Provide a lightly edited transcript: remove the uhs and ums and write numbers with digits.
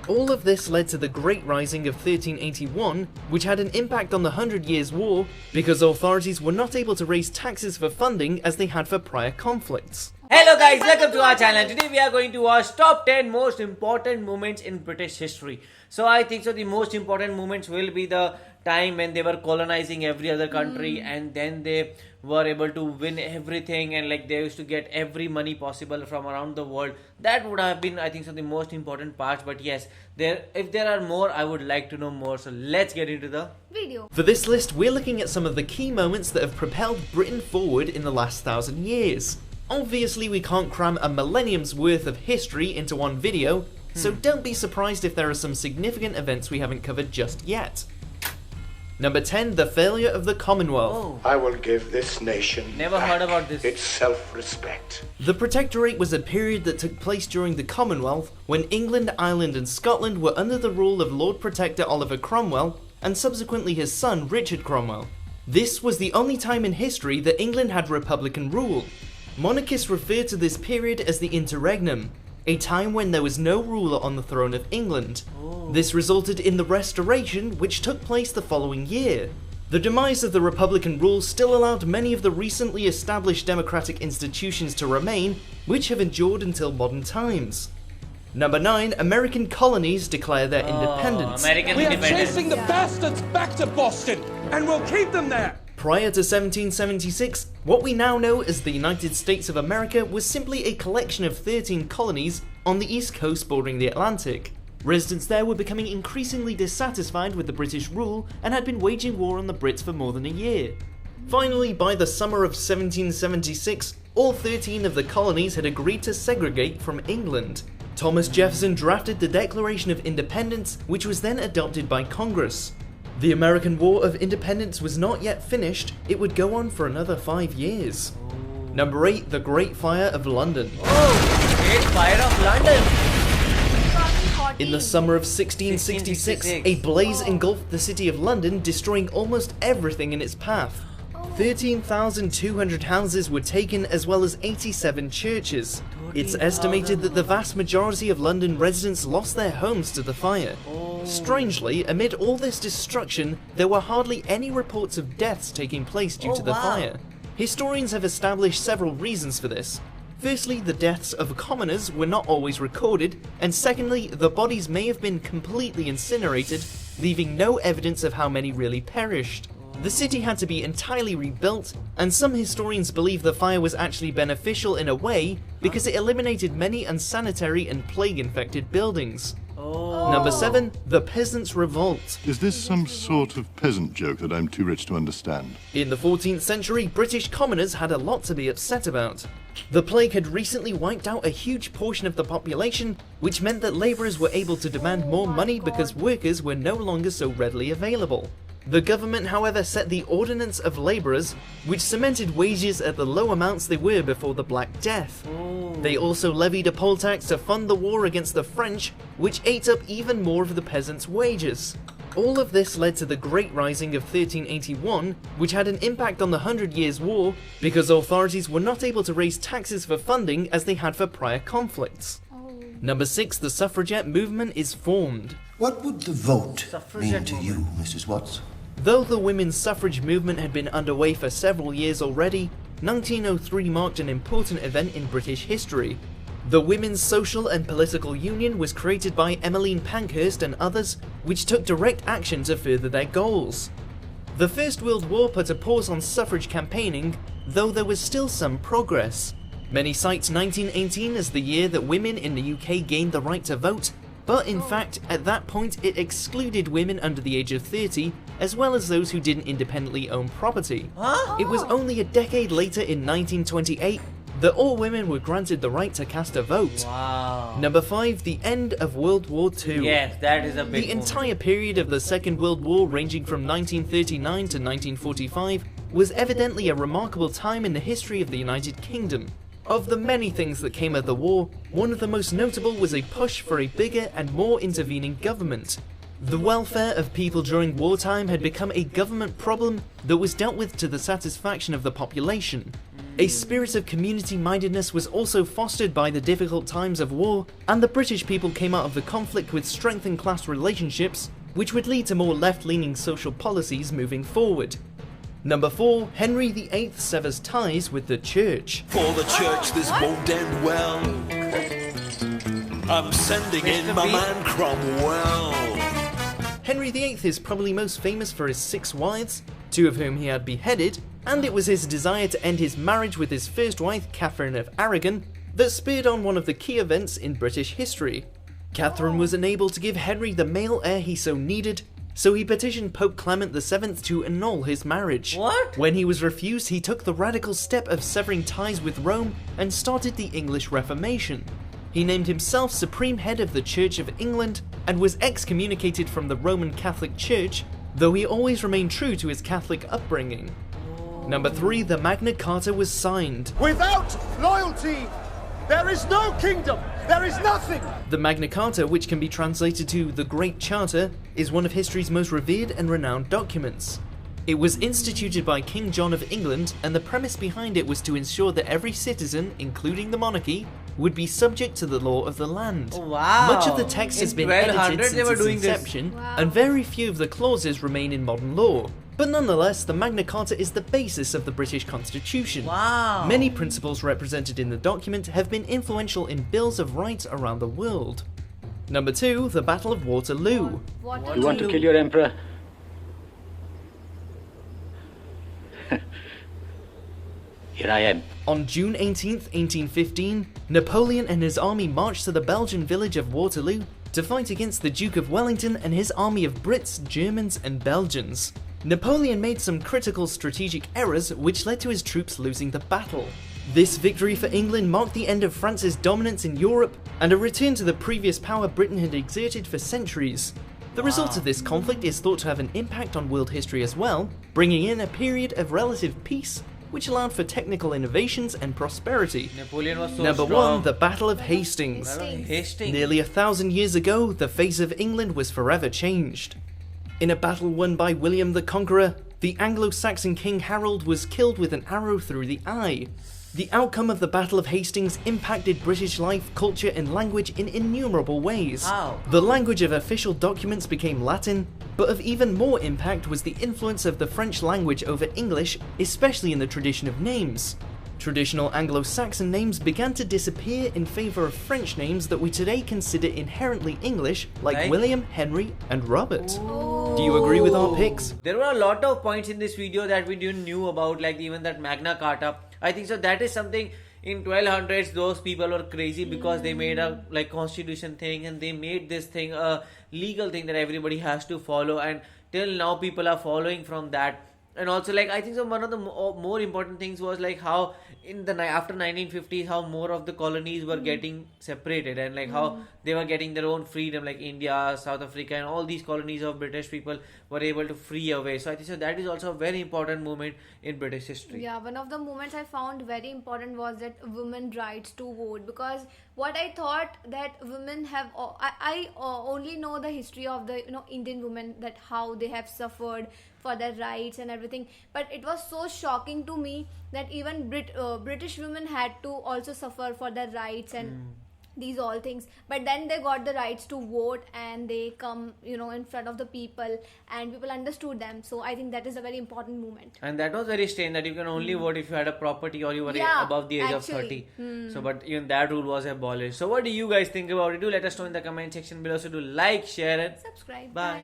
All of this led to the Great Rising of 1381, which had an impact on the 100 Years' War because authorities were not able to raise taxes for funding as they had for prior conflicts. Hello guys, welcome to our channel. Today we are going to watch top 10 most important moments in British history. So I think the most important moments will be the time when they were colonizing every other country and then they were able to win everything and like they used to get every money possible from around the world. That would have been, I think, the most important part. But yes, if there are more, I would like to know more. So let's get into the video. For this list, we're looking at some of the key moments that have propelled Britain forward in the last 1,000 years. Obviously, we can't cram a millennium's worth of history into one video, so don't be surprised if there are some significant events we haven't covered just yet. Number 10, the failure of the Commonwealth. I will give this nation Never heard about this. its self-respect. The Protectorate was a period that took place during the Commonwealth when England, Ireland and Scotland were under the rule of Lord Protector Oliver Cromwell and subsequently his son Richard Cromwell. This was the only time in history that England had republican rule. Monarchists refer to this period as the interregnum, a time when there was no ruler on the throne of England. This resulted in the Restoration, which took place the following year. The demise of the republican rule still allowed many of the recently established democratic institutions to remain, which have endured until modern times. Number 9, American colonies declare their independence. We are chasing the bastards back to Boston, and we'll keep them there! Prior to 1776, what we now know as the United States of America was simply a collection of 13 colonies on the east coast bordering the Atlantic. Residents there were becoming increasingly dissatisfied with the British rule and had been waging war on the Brits for more than a year. Finally, by the summer of 1776, all 13 of the colonies had agreed to segregate from England. Thomas Jefferson drafted the Declaration of Independence, which was then adopted by Congress. The American War of Independence was not yet finished, it would go on for another 5 years. Number 8, the Great Fire of London. Great Fire of London. In the summer of 1666, a blaze engulfed the city of London, destroying almost everything in its path. 13,200 houses were taken as well as 87 churches. It's estimated that the vast majority of London residents lost their homes to the fire. Strangely, amid all this destruction, there were hardly any reports of deaths taking place due to the fire. Historians have established several reasons for this. Firstly, the deaths of commoners were not always recorded, and secondly, the bodies may have been completely incinerated, leaving no evidence of how many really perished. The city had to be entirely rebuilt, and some historians believe the fire was actually beneficial in a way because it eliminated many unsanitary and plague-infected buildings. Number 7, the Peasants' Revolt. Is this some sort of peasant joke that I'm too rich to understand? In the 14th century, British commoners had a lot to be upset about. The plague had recently wiped out a huge portion of the population, which meant that labourers were able to demand more money because workers were no longer so readily available. The government, however, set the Ordinance of Labourers, which cemented wages at the low amounts they were before the Black Death. They also levied a poll tax to fund the war against the French, which ate up even more of the peasants' wages. All of this led to the Great Rising of 1381, which had an impact on the 100 Years' War because authorities were not able to raise taxes for funding as they had for prior conflicts. Number 6, the suffragette movement is formed. What would the vote mean to you, Mrs. Watts? Though the women's suffrage movement had been underway for several years already, 1903 marked an important event in British history. The Women's Social and Political Union was created by Emmeline Pankhurst and others, which took direct action to further their goals. The First World War put a pause on suffrage campaigning, though there was still some progress. Many cite 1918 as the year that women in the UK gained the right to vote, but in fact, at that point it excluded women under the age of 30, as well as those who didn't independently own property. It was only a decade later in 1928 that all women were granted the right to cast a vote. Number 5, the end of World War II. Yes, that is a big The entire period of the Second World War, ranging from 1939 to 1945, was evidently a remarkable time in the history of the United Kingdom. Of the many things that came of the war, one of the most notable was a push for a bigger and more intervening government. The welfare of people during wartime had become a government problem that was dealt with to the satisfaction of the population. A spirit of community-mindedness was also fostered by the difficult times of war, and the British people came out of the conflict with strengthened class relationships, which would lead to more left-leaning social policies moving forward. Number 4, Henry VIII severs ties with the church. For the church this won't end well. I'm sending in my man Cromwell. Henry VIII is probably most famous for his 6 wives, 2 of whom he had beheaded, and it was his desire to end his marriage with his first wife, Catherine of Aragon, that spurred on one of the key events in British history. Catherine was unable to give Henry the male heir he so needed, so he petitioned Pope Clement VII to annul his marriage. What? When he was refused, he took the radical step of severing ties with Rome and started the English Reformation. He named himself Supreme Head of the Church of England and was excommunicated from the Roman Catholic Church, though he always remained true to his Catholic upbringing. Number 3, the Magna Carta was signed. Without loyalty, there is no kingdom. There is nothing. The Magna Carta, which can be translated to the Great Charter, is one of history's most revered and renowned documents. It was instituted by King John of England, and the premise behind it was to ensure that every citizen, including the monarchy, would be subject to the law of the land. Wow. Much of the text has In been 1200 edited they were since its doing this. inception, and very few of the clauses remain in modern law. But nonetheless, the Magna Carta is the basis of the British Constitution. Wow. Many principles represented in the document have been influential in bills of rights around the world. Number 2, the Battle of Waterloo. You want to kill your emperor? Here I am. On June 18th, 1815, Napoleon and his army marched to the Belgian village of Waterloo to fight against the Duke of Wellington and his army of Brits, Germans and Belgians. Napoleon made some critical strategic errors which led to his troops losing the battle. This victory for England marked the end of France's dominance in Europe and a return to the previous power Britain had exerted for centuries. The result of this conflict is thought to have an impact on world history as well, bringing in a period of relative peace which allowed for technical innovations and prosperity. Napoleon was so Number strong. 1, the Battle of Hastings. Hastings. Nearly 1,000 years ago, the face of England was forever changed. In a battle won by William the Conqueror, the Anglo-Saxon King Harold was killed with an arrow through the eye. The outcome of the Battle of Hastings impacted British life, culture and language in innumerable ways. How? The language of official documents became Latin, but of even more impact was the influence of the French language over English, especially in the tradition of names. Traditional Anglo-Saxon names began to disappear in favour of French names that we today consider inherently English, like William, Henry and Robert. Do you agree with our picks? There were a lot of points in this video that we didn't knew about, like even that Magna Carta. I think so that is something in 1200s those people were crazy because they made a like constitution thing and they made this thing a legal thing that everybody has to follow, and till now people are following from that. And also like I think so one of the more important things was like how in the after 1950s how more of the colonies were getting separated, and like how they were getting their own freedom, like India, South Africa and all these colonies of British people were able to free away. So I think so that is also a very important moment in British history. Yeah, one of the moments I found very important was that women rights to vote, because what I thought that women have I only know the history of the Indian women, that how they have suffered for their rights and everything, but it was so shocking to me that even British women had to also suffer for their rights and these all things, but then they got the rights to vote and they come in front of the people and people understood them. So I think that is a very important moment. And that was very strange that you can only vote if you had a property or you were above the age of 30. So but even that rule was abolished. So what do you guys think about it? Do let us know in the comment section below. So do like, share and Subscribe. Bye.